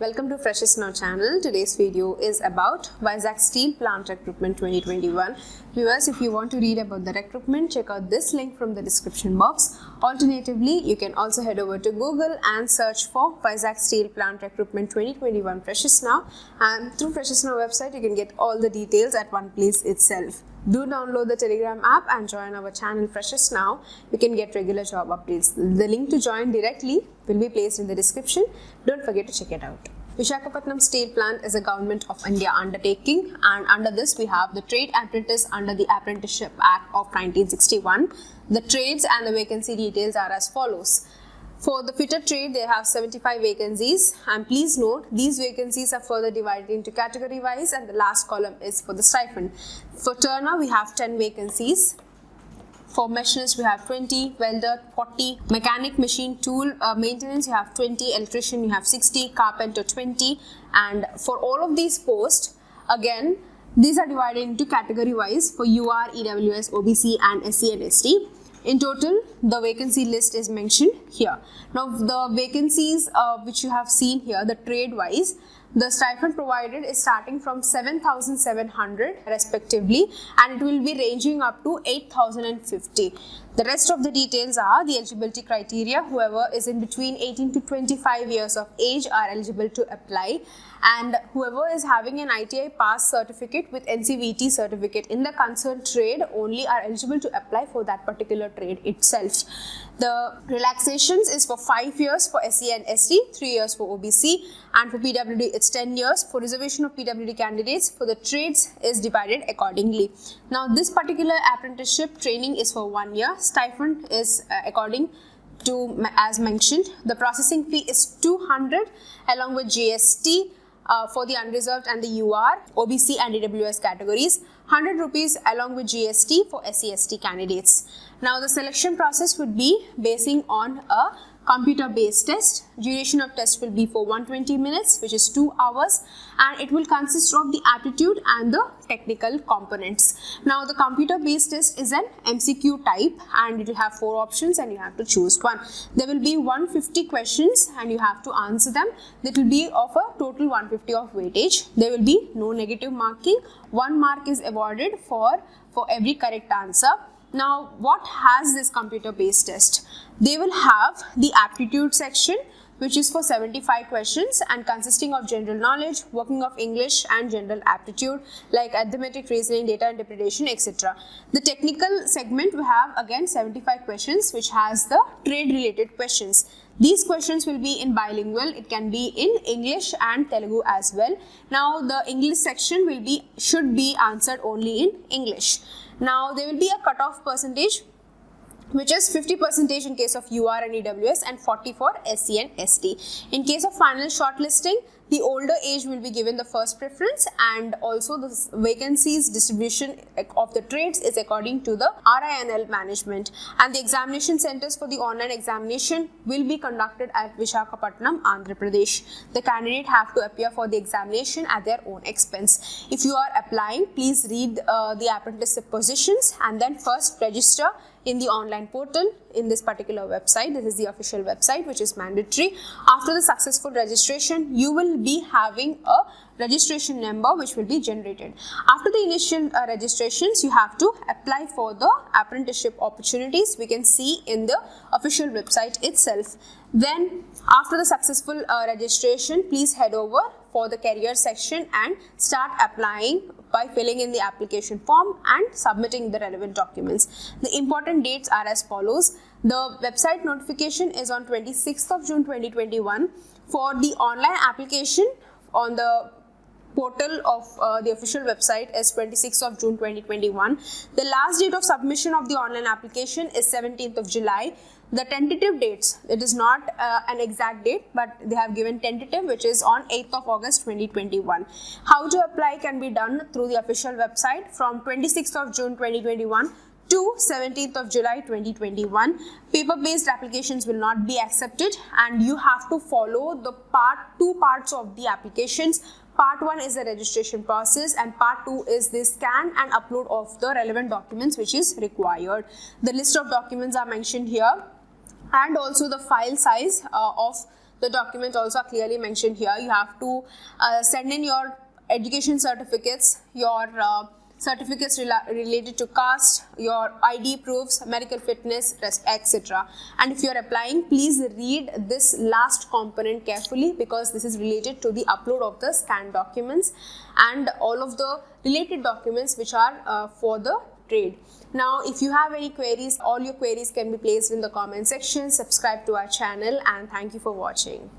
Welcome to Freshest Now channel. Today's video is about Vizag Steel Plant Recruitment 2021. Viewers, if you want to read about the recruitment, check out this link from the description box. Alternatively, you can also head over to Google and search for Vizag Steel Plant Recruitment 2021 Freshest Now, and through Freshest Now website you can get all the details at one place itself. Do download the Telegram app and join our channel Freshest Now. You can get regular job updates. The link to join directly will be placed in the description. Don't forget to check it out. Visakhapatnam Steel Plant is a Government of India undertaking, and under this we have the Trade Apprentice under the Apprenticeship Act of 1961. The trades and the vacancy details are as follows. For the fitter trade, they have 75 vacancies, and please note these vacancies are further divided into category wise, and the last column is for the stipend. For turner, we have 10 vacancies. For machinist, we have 20, welder 40, mechanic, machine tool maintenance, you have 20, electrician, you have 60, carpenter 20, and for all of these posts, again, these are divided into category wise for UR, EWS, OBC, and SC and ST. In total, the vacancy list is mentioned here. Now, the vacancies which you have seen here, the trade wise, the stipend provided is starting from 7,700 respectively, and it will be ranging up to 8,050. The rest of the details are the eligibility criteria. Whoever is in between 18 to 25 years of age are eligible to apply, and whoever is having an ITI pass certificate with NCVT certificate in the concerned trade only are eligible to apply for that particular trade itself. The relaxations is for 5 years for SC and ST, 3 years for OBC, and for PWD it's 10 years. For reservation of PWD candidates for the trades is divided accordingly. Now, this particular apprenticeship training is for 1 year. Stipend is according to as mentioned. The processing fee is 200 along with GST for the unreserved and the UR, OBC and EWS categories, 100 rupees along with GST for SC/ST candidates. Now, the selection process would be basing on a computer-based test. Duration of test will be for 120 minutes, which is 2 hours, and it will consist of the aptitude and the technical components. Now, the computer-based test is an MCQ type, and it will have 4 options and you have to choose one. There will be 150 questions and you have to answer them. That will be of a total 150 of weightage. There will be no negative marking. 1 mark is awarded for every correct answer. Now, what has this computer-based test? They will have the aptitude section, which is for 75 questions and consisting of general knowledge, working of English and general aptitude like arithmetic, reasoning, data interpretation, etc. The technical segment we have again 75 questions which has the trade related questions. These questions will be in bilingual. It can be in English and Telugu as well. Now, the English section should be answered only in English. Now, there will be a cutoff percentage, which is 50% in case of UR and EWS and 40 for SC and ST. In case of final shortlisting, the older age will be given the first preference, and also the vacancies distribution of the trades is according to the RINL management, and the examination centers for the online examination will be conducted at Visakhapatnam, Andhra Pradesh. The candidate have to appear for the examination at their own expense. If you are applying, please read the apprenticeship positions and then first register in the online portal in this particular website. This is the official website which is mandatory. After the successful registration, you will be having a registration number which will be generated. After the initial registrations, you have to apply for the apprenticeship opportunities we can see in the official website itself. Then after the successful registration, please head over for the career section and start applying by filling in the application form and submitting the relevant documents. The important dates are as follows. The website notification is on 26th of June 2021. For the online application on the portal of the official website is 26th of June 2021. The last date of submission of the online application is 17th of July. The tentative dates, it is not an exact date, but they have given tentative, which is on 8th of August 2021. How to apply can be done through the official website from 26th of June 2021 to 17th of July 2021. Paper-based applications will not be accepted, and you have to follow the two parts of the applications. Part 1 is the registration process and part 2 is the scan and upload of the relevant documents which is required. The list of documents are mentioned here, and also the file size of The documents also are clearly mentioned here. You have to send in your education certificates, your certificates related to caste, your ID proofs, medical fitness, etc. And if you are applying, please read this last component carefully, because this is related to the upload of the scanned documents and all of the related documents which are for the trade. Now, if you have any queries, all your queries can be placed in the comment section. Subscribe to our channel, and thank you for watching.